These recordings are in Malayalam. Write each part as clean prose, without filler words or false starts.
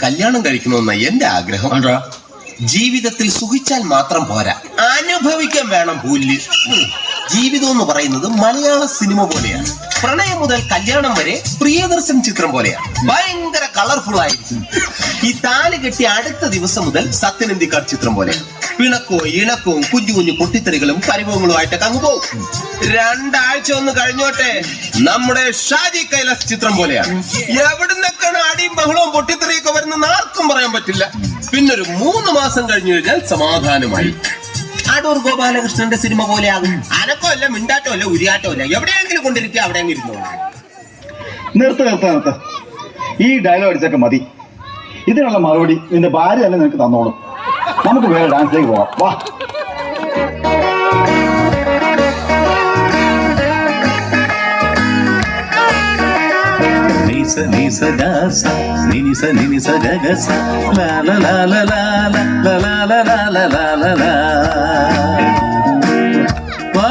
കല്യാണം കഴിക്കണമെന്ന എന്റെ ആഗ്രഹം. ജീവിതത്തിൽ സുഖിച്ചാൽ മാത്രം പോരാ, അനുഭവിക്കാൻ വേണം പുല്ല്. ജീവിതം എന്ന് പറയുന്നത് മലയാള സിനിമ പോലെയാണ്. പ്രണയം മുതൽ കല്യാണം വരെ പ്രിയദർശൻ ചിത്രം പോലെയാണ്. ഭയങ്കര കളർഫുൾ ആയിരിക്കും. ഈ താലി കെട്ടി അടുത്ത ദിവസം മുതൽ സത്യനന്ദിക്കാട് ചിത്രം പോലെയാണ്. പിണക്കവും ഇണക്കവും കുഞ്ഞു കുഞ്ഞു പൊട്ടിത്തെറികളും പരിഭവങ്ങളുമായിട്ടൊക്കെ അങ്ങ് പോകും. 2 ആഴ്ച ഒന്ന് കഴിഞ്ഞോട്ടെ, നമ്മുടെ ഷാജി കൈലാസ് ചിത്രം പോലെയാണ്. എവിടുന്നൊക്കെയാണ് അടിയും ബഹളവും പൊട്ടിത്തെറിയൊക്കെ വരുന്ന ആർക്കും പറയാൻ പറ്റില്ല. പിന്നൊരു 3 മാസം കഴിഞ്ഞു കഴിഞ്ഞാൽ സമാധാനമായി. അടൂർ ഗോപാലകൃഷ്ണന്റെ സിനിമ പോലെയാകും. അനക്കമല്ല, മിണ്ടാട്ടമല്ല, ഉരിയാട്ടമല്ല. എവിടെയെങ്കിലും കൊണ്ടിരിക്കുക, അവിടെയെങ്കിലും ഇരുന്നോ. നിർത്ത. ഈ ഡയലോഗ് അടിച്ചൊക്കെ മതി. ഇതിനുള്ള മറുപടി നിന്റെ ഭാര്യ തന്നെ നിനക്ക് തന്നോളും. നമുക്ക് വേറെ ഡാൻസിലേക്ക് പോവാം. വാ. Nisa gasa, nisa gasa, la la la la la la la la la la la la la. Wa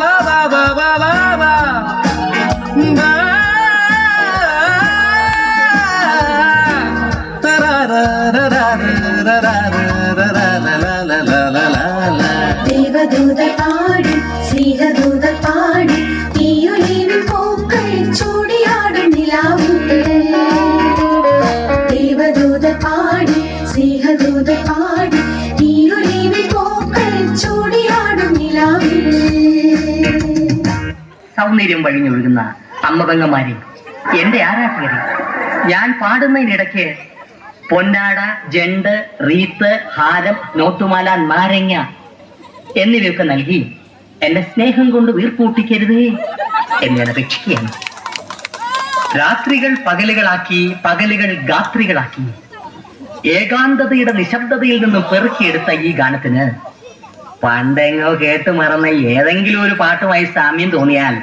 la la la la la la. Na ta ra ra ra ra ra ra ra la la la la la la. ദേവദൂത പാടി സ്നേഹദൂത പാടി ഈയൊലിവിൽ പൂക്കൾ ചൂടിയാടും നിലാവിൽ. ദേവദൂത പാടി സ്നേഹദൂത പാടി ഈയൊലിവിൽ പൂക്കൾ ചൂടിയാടും നിലാവിൽ. സൗന്ദര്യം വഴിഞ്ഞൊഴുകുന്ന അമ്മപെങ്ങന്മാരെ, എന്റെ ആരാധകരെ, ഞാൻ പാടുന്നതിനിടയ്ക്ക് പൊന്നാട, ജണ്ട്, റീത്ത്, ഹാരം, നോട്ടുമാല, നാരങ്ങ എന്നിവയൊക്കെ നൽകി എന്റെ സ്നേഹം കൊണ്ട് വീർപ്പൂട്ടിക്കരുതേ എന്ന് ഞാൻ അപേക്ഷിക്കുകയാണ്. രാത്രികൾ പകലുകളാക്കി, പകലുകൾ ഗാത്രികളാക്കി, ഏകാന്തതയുടെ നിശബ്ദതയിൽ നിന്നും പെറുക്കിയെടുത്ത ഈ ഗാനത്തിന് പണ്ടെങ്ങോ കേട്ടു മറന്ന ഏതെങ്കിലും ഒരു പാട്ടുമായി സാമ്യം തോന്നിയാൽ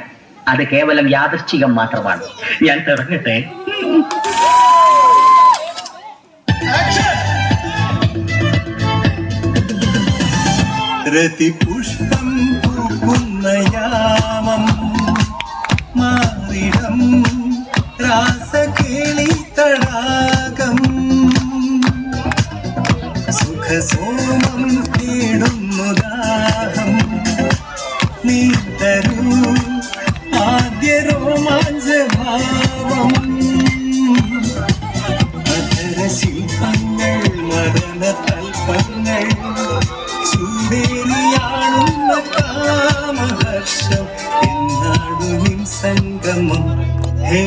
അത് കേവലം യാദൃശ്ചികം മാത്രമാണ്. ഞാൻ തുടങ്ങട്ടെ. രതിപുഷ്പം പൂക്കുന്ന യാമം മാറിടം രാസകേളി തടാകം സുഖസോമം തേടുന്നു ദാഹം നീ തരൂ ആദ്യ രോമാഞ്ചഭാവം മധുര ശില്പങ്ങൾ മദന തൽപ്പങ്ങൾ ചൂടേറിയാണുന്ന കാമഹർഷം എന്നാടു നിൻ സംഗമം. ഹേ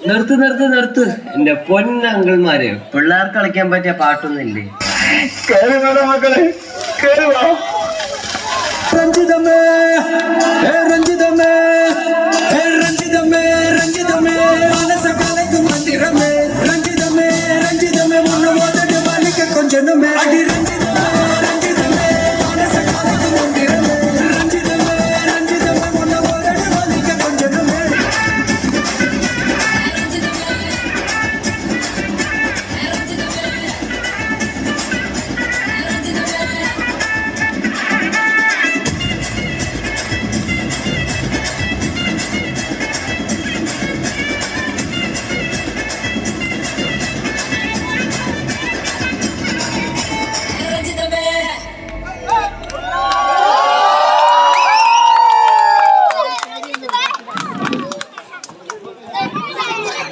നിർത്ത് എന്റെ പൊന്നങ്കിൾമാര്, പിള്ളേർക്ക് കളിക്കാൻ പറ്റിയ പാട്ടൊന്നുമില്ലേ? കേറി വേണം മക്കളെ, കേറി വാ. രഞ്ജിതമ്മേ